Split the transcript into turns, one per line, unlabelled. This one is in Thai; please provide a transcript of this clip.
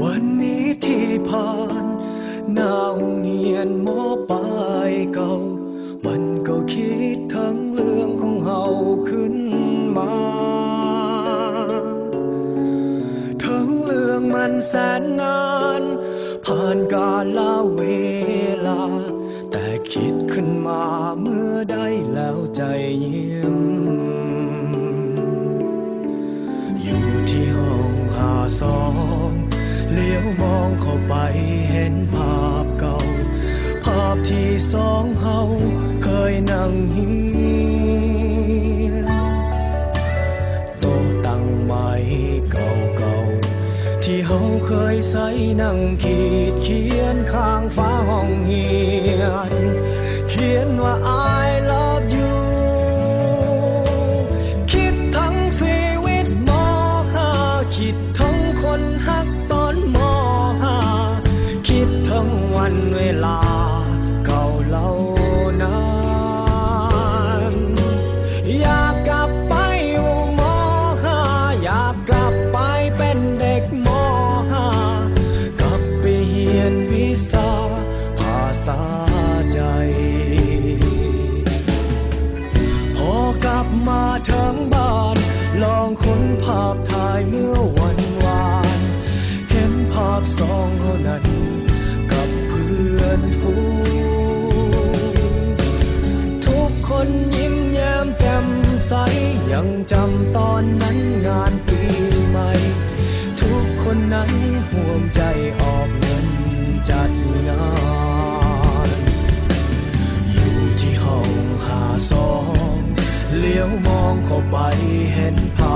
วันนี้ที่ผ่านหน้าห้องเรียนมอปลายเก่ามันก็คิดทั้งเรื่องของเฮาขึ้นมาทั้งเรื่องมันแสนนานผ่านกาลเวลาแต่คิดขึ้นมาเมื่อได้แล้วใจยิ้มอยู่ที่ห้อง52เลี้ยวมองเข้าไปเห็นภาพเก่าภาพที่สองเฮาเคยนั่งเฮียนโต๊ะตั้งไม้เก่าๆที่เฮาเคยใส่นั่งขีดเขียนข้างฝาห้องเฮียนเขียนว่า I love you คิดทั้งชีวิตม.5 คิดทั้งคนฮักตอนม.5 คิดทั้งวันเวลาเก่าเหล่านั้นอยากกลับไปอยู่ม.5 อยากกลับไปเป็นเด็กม.5 กลับไปเรียนวิชาภาษาใจพอกลับมาถึงบ้านลองค้นภาพถ่ายเมื่อวันวานเห็นภาพสองเท่านั้นกับเพื่อนฝูงทุกคนยิ้มแย้มแจ่มใสยังจำตอนนั้นงานปีใหม่ทุกคนนั้นห่วงใจออกเงินจัดงานอยู่ที่ห้อง52เลี้ยวมองเข้าไปเห็นภา